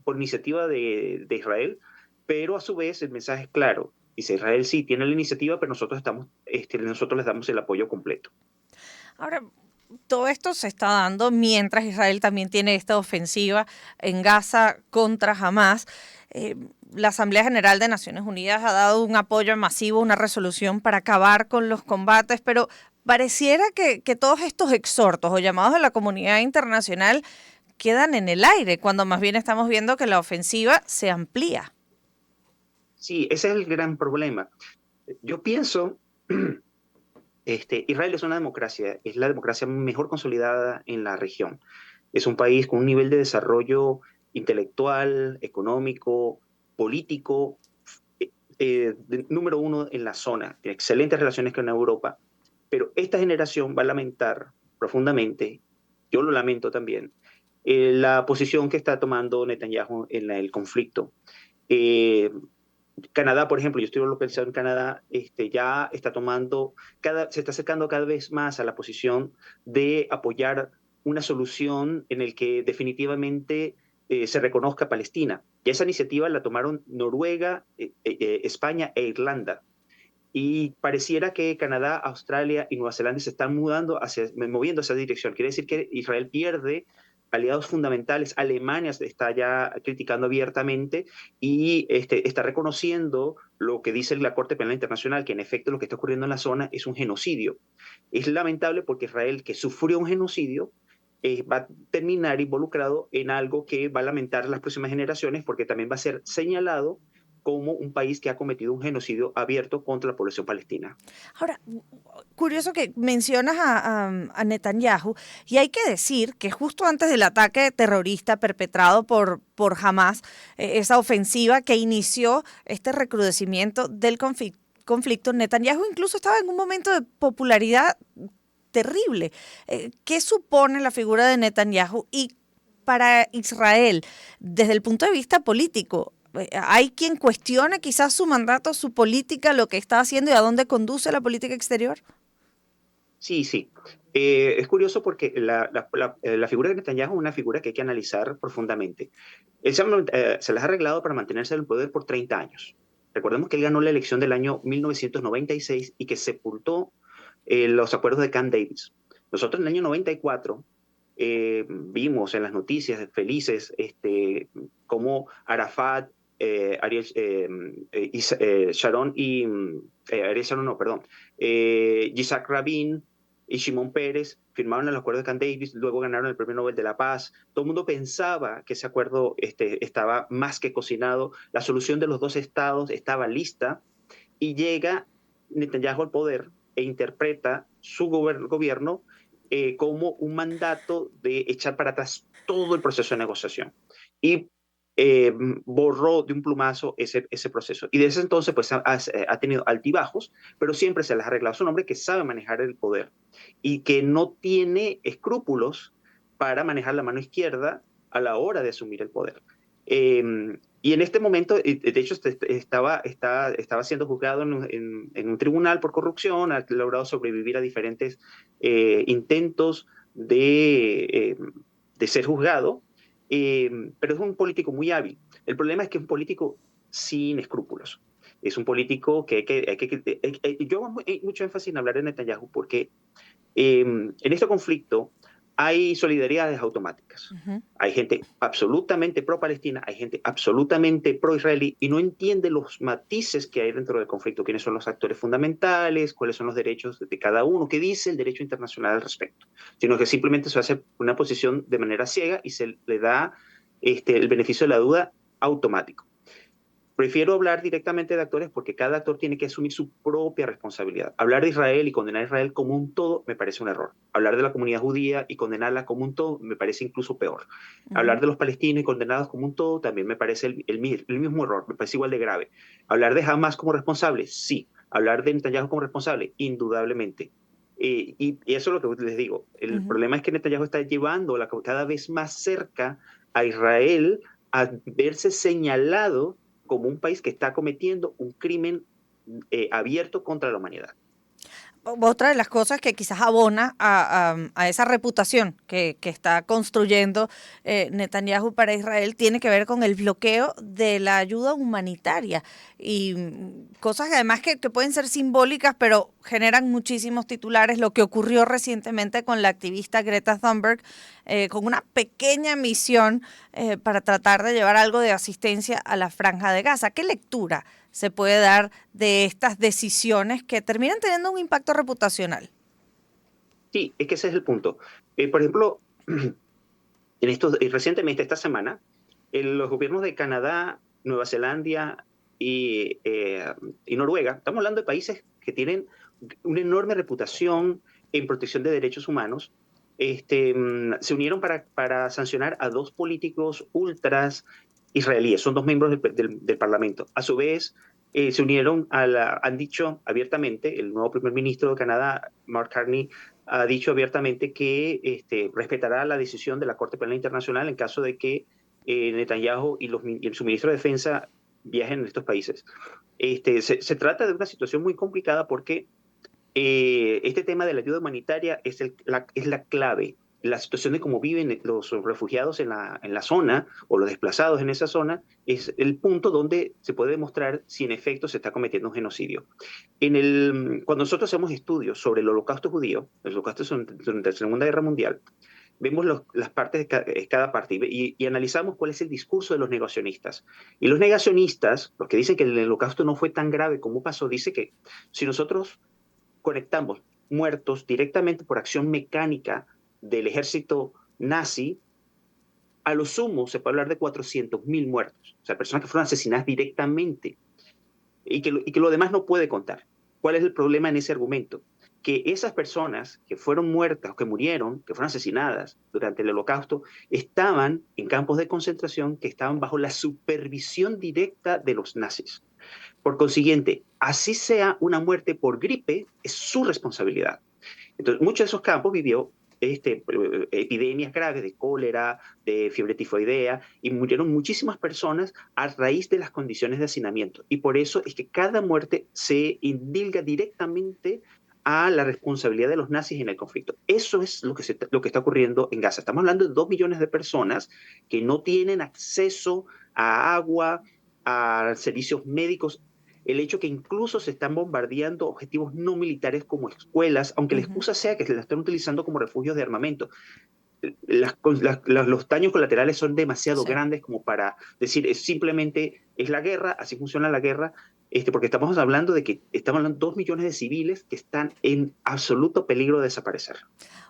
por iniciativa de Israel, pero a su vez el mensaje es claro. Dice, Israel sí tiene la iniciativa, pero nosotros les damos el apoyo completo. Ahora, todo esto se está dando mientras Israel también tiene esta ofensiva en Gaza contra Hamas. Eh, la Asamblea General de Naciones Unidas ha dado un apoyo masivo, una resolución para acabar con los combates, pero pareciera que todos estos exhortos o llamados de la comunidad internacional quedan en el aire, cuando más bien estamos viendo que la ofensiva se amplía. Sí, ese es el gran problema. Yo pienso, Israel es una democracia, es la democracia mejor consolidada en la región. Es un país con un nivel de desarrollo intelectual, económico, político, número uno en la zona. Tiene excelentes relaciones con Europa, pero esta generación va a lamentar profundamente, yo lo lamento también, la posición que está tomando Netanyahu en el conflicto. Eh, Canadá, por ejemplo, yo estoy localizado en Canadá, ya está se está acercando cada vez más a la posición de apoyar una solución en el que definitivamente se reconozca Palestina. Y esa iniciativa la tomaron Noruega, España e Irlanda. Y pareciera que Canadá, Australia y Nueva Zelanda se están moviendo hacia esa dirección. Quiere decir que Israel pierde aliados fundamentales. Alemania está ya criticando abiertamente y está reconociendo lo que dice la Corte Penal Internacional, que en efecto lo que está ocurriendo en la zona es un genocidio. Es lamentable porque Israel, que sufrió un genocidio, va a terminar involucrado en algo que va a lamentar las próximas generaciones porque también va a ser señalado como un país que ha cometido un genocidio abierto contra la población palestina. Ahora, curioso que mencionas a Netanyahu, y hay que decir que justo antes del ataque terrorista perpetrado por Hamas, esa ofensiva que inició este recrudecimiento del conflicto, Netanyahu incluso estaba en un momento de popularidad terrible. ¿Qué supone la figura de Netanyahu y para Israel desde el punto de vista político? ¿Hay quien cuestione quizás su mandato, su política, lo que está haciendo y a dónde conduce la política exterior? Sí, sí. Es curioso porque la figura de Netanyahu es una figura que hay que analizar profundamente. Se las ha arreglado para mantenerse en el poder por 30 años. Recordemos que él ganó la elección del año 1996 y que sepultó los acuerdos de Camp Davis. Nosotros en el año 94 vimos en las noticias felices cómo Arafat, Sharon Ariel Sharon, no, perdón, Yitzhak Rabin y Shimon Peres firmaron el acuerdo de Camp Davis, luego ganaron el Premio Nobel de la Paz. Todo el mundo pensaba que ese acuerdo estaba más que cocinado, la solución de los dos estados estaba lista y llega Netanyahu al poder e interpreta su gobierno como un mandato de echar para atrás todo el proceso de negociación. Y borró de un plumazo ese proceso. Y desde entonces pues ha tenido altibajos, pero siempre se les ha arreglado. Es un hombre que sabe manejar el poder y que no tiene escrúpulos para manejar la mano izquierda a la hora de asumir el poder. Y en este momento, de hecho, estaba siendo juzgado en un tribunal por corrupción, ha logrado sobrevivir a diferentes intentos de ser juzgado, pero es un político muy hábil. El problema es que es un político sin escrúpulos. Es un político yo hago mucho énfasis en hablar de Netanyahu porque en este conflicto hay solidaridades automáticas. Ujú. Hay gente absolutamente pro-palestina, hay gente absolutamente pro-israelí y no entiende los matices que hay dentro del conflicto, quiénes son los actores fundamentales, cuáles son los derechos de cada uno, qué dice el derecho internacional al respecto, sino que simplemente se hace una posición de manera ciega y se le da el beneficio de la duda automático. Prefiero hablar directamente de actores porque cada actor tiene que asumir su propia responsabilidad. Hablar de Israel y condenar a Israel como un todo me parece un error. Hablar de la comunidad judía y condenarla como un todo me parece incluso peor. Hablar Ujú. de los palestinos y condenados como un todo también me parece el mismo error, me parece igual de grave. Hablar de Hamas como responsable, sí. Hablar de Netanyahu como responsable, indudablemente. Y eso es lo que les digo. El Ujú. problema es que Netanyahu está llevando cada vez más cerca a Israel a verse señalado como un país que está cometiendo un crimen abierto contra la humanidad. otra de las cosas que quizás abona a esa reputación que está construyendo Netanyahu para Israel tiene que ver con el bloqueo de la ayuda humanitaria y cosas además que pueden ser simbólicas, pero generan muchísimos titulares. Lo que ocurrió recientemente con la activista Greta Thunberg, con una pequeña misión para tratar de llevar algo de asistencia a la Franja de Gaza. ¿Qué lectura se puede dar de estas decisiones que terminan teniendo un impacto reputacional? Sí, es que ese es el punto. Por ejemplo, recientemente, esta semana, los gobiernos de Canadá, Nueva Zelanda y Noruega, estamos hablando de países que tienen una enorme reputación en protección de derechos humanos, se unieron para sancionar a dos políticos ultras israelíes, son dos miembros del Parlamento. A su vez, han dicho abiertamente, el nuevo primer ministro de Canadá, Mark Carney, ha dicho abiertamente que respetará la decisión de la Corte Penal Internacional en caso de que Netanyahu y su ministro de Defensa viajen a estos países. Se trata de una situación muy complicada porque este tema de la ayuda humanitaria es la clave. La situación de cómo viven los refugiados en la zona o los desplazados en esa zona es el punto donde se puede demostrar si en efecto se está cometiendo un genocidio. Cuando nosotros hacemos estudios sobre el holocausto judío, el holocausto durante la Segunda Guerra Mundial, vemos las partes de cada parte y analizamos cuál es el discurso de los negacionistas. Y los negacionistas, los que dicen que el holocausto no fue tan grave como pasó, dice que si nosotros conectamos muertos directamente por acción mecánica del ejército nazi, a lo sumo se puede hablar de 400.000 muertos, o sea, personas que fueron asesinadas directamente y que lo demás no puede contar. ¿Cuál es el problema en ese argumento? Que esas personas que fueron muertas o que murieron, que fueron asesinadas durante el holocausto, estaban en campos de concentración que estaban bajo la supervisión directa de los nazis. Por consiguiente, así sea una muerte por gripe, es su responsabilidad. Entonces, muchos de esos campos vivió epidemias graves de cólera, de fiebre tifoidea, y murieron muchísimas personas a raíz de las condiciones de hacinamiento. Y por eso es que cada muerte se indilga directamente a la responsabilidad de los nazis en el conflicto. Eso es lo que está ocurriendo en Gaza. Estamos hablando de 2 millones de personas que no tienen acceso a agua, a servicios médicos, el hecho que incluso se están bombardeando objetivos no militares como escuelas, aunque la Ujú. excusa sea que se la están utilizando como refugios de armamento. Los daños colaterales son demasiado Sí. grandes como para decir simplemente es la guerra, así funciona la guerra, porque estamos hablando de que estamos hablando de 2 millones de civiles que están en absoluto peligro de desaparecer.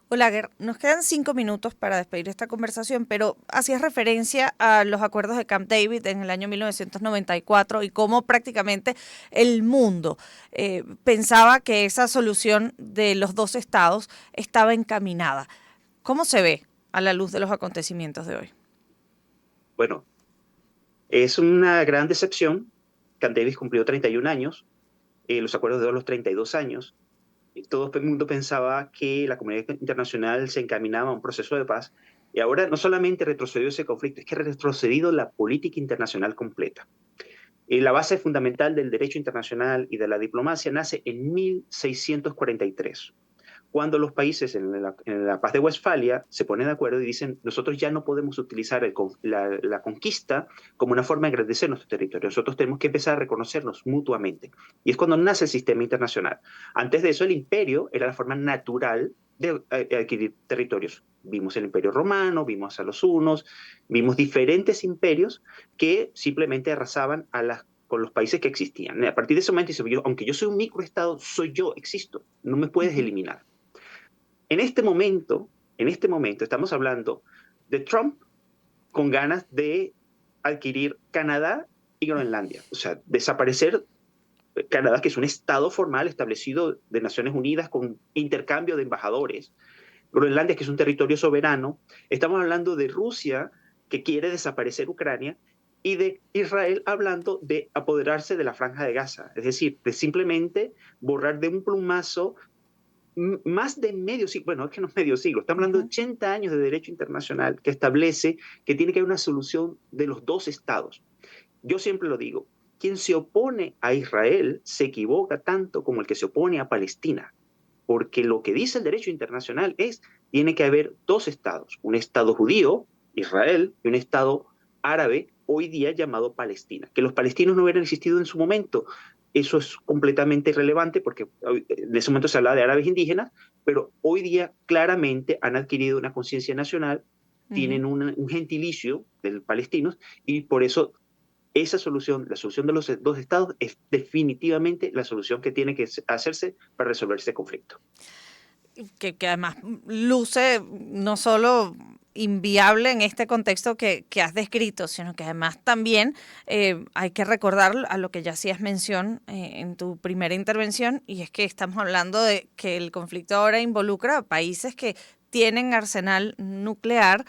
Olaguer, nos quedan 5 minutos para despedir esta conversación, pero hacías referencia a los acuerdos de Camp David en el año 1994 y cómo prácticamente el mundo pensaba que esa solución de los dos estados estaba encaminada. ¿Cómo se ve a la luz de los acontecimientos de hoy? Bueno, es una gran decepción. Camp Davis cumplió 31 años, los acuerdos de los 32 años. Todo el mundo pensaba que la comunidad internacional se encaminaba a un proceso de paz y ahora no solamente retrocedió ese conflicto, es que ha retrocedido la política internacional completa. La base fundamental del derecho internacional y de la diplomacia nace en 1643, cuando los países en la paz de Westfalia se ponen de acuerdo y dicen, nosotros ya no podemos utilizar la conquista como una forma de engrandecer nuestro territorio, nosotros tenemos que empezar a reconocernos mutuamente. Y es cuando nace el sistema internacional. Antes de eso, el imperio era la forma natural de adquirir territorios. Vimos el imperio romano, vimos a los hunos, vimos diferentes imperios que simplemente arrasaban con los países que existían. A partir de ese momento, dice, aunque yo soy un microestado, soy yo, existo, no me puedes Ujú. eliminar. En este momento estamos hablando de Trump con ganas de adquirir Canadá y Groenlandia. O sea, desaparecer Canadá, que es un estado formal establecido de Naciones Unidas con intercambio de embajadores. Groenlandia, que es un territorio soberano. Estamos hablando de Rusia, que quiere desaparecer Ucrania, y de Israel hablando de apoderarse de la franja de Gaza. Es decir, de simplemente borrar de un plumazo más de medio siglo, bueno, es que no es medio siglo, estamos hablando de Ujú. 80 años de derecho internacional que establece que tiene que haber una solución de los dos estados. Yo siempre lo digo, quien se opone a Israel se equivoca tanto como el que se opone a Palestina. porque lo que dice el derecho internacional tiene que haber dos estados, un estado judío, Israel, y un estado árabe, hoy día llamado Palestina. Que los palestinos no hubieran existido en su momento, eso es completamente irrelevante porque en ese momento se hablaba de árabes indígenas, pero hoy día claramente han adquirido una conciencia nacional, tienen un gentilicio de palestinos y por eso esa solución, la solución de los dos estados, es definitivamente la solución que tiene que hacerse para resolver este conflicto. Que además luce no solo inviable en este contexto que has descrito, sino que además también hay que recordar a lo que ya hacías mención en tu primera intervención, y es que estamos hablando de que el conflicto ahora involucra a países que tienen arsenal nuclear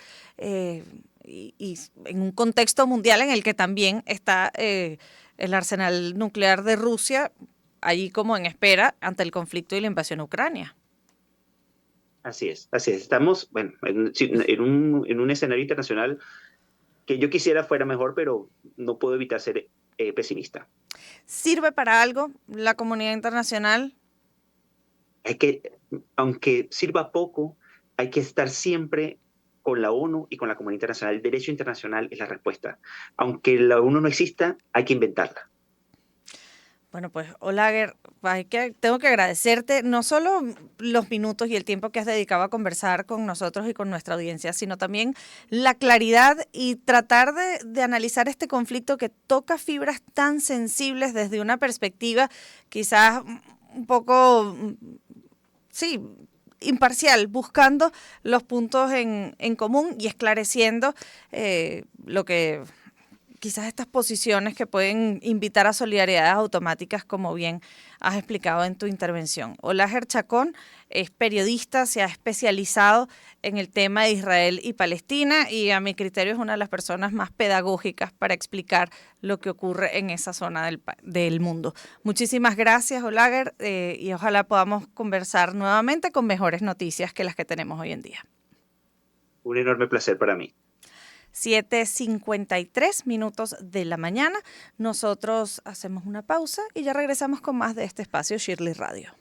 y en un contexto mundial en el que también está el arsenal nuclear de Rusia, allí como en espera ante el conflicto y la invasión a Ucrania. Así es, así es. Estamos, bueno, en un escenario internacional que yo quisiera fuera mejor, pero no puedo evitar ser pesimista. ¿Sirve para algo la comunidad internacional? Hay que, aunque sirva poco, hay que estar siempre con la ONU y con la comunidad internacional. El derecho internacional es la respuesta. Aunque la ONU no exista, hay que inventarla. Bueno, pues Olaguer, tengo que agradecerte no solo los minutos y el tiempo que has dedicado a conversar con nosotros y con nuestra audiencia, sino también la claridad y tratar de analizar este conflicto que toca fibras tan sensibles desde una perspectiva quizás un poco, sí, imparcial, buscando los puntos en común y esclareciendo lo que quizás estas posiciones que pueden invitar a solidaridades automáticas, como bien has explicado en tu intervención. Olaguer Chacón es periodista, se ha especializado en el tema de Israel y Palestina y a mi criterio es una de las personas más pedagógicas para explicar lo que ocurre en esa zona del mundo. Muchísimas gracias, Olaguer, y ojalá podamos conversar nuevamente con mejores noticias que las que tenemos hoy en día. Un enorme placer para mí. 7:53 de la mañana. Nosotros hacemos una pausa y ya regresamos con más de este espacio Shirley Radio.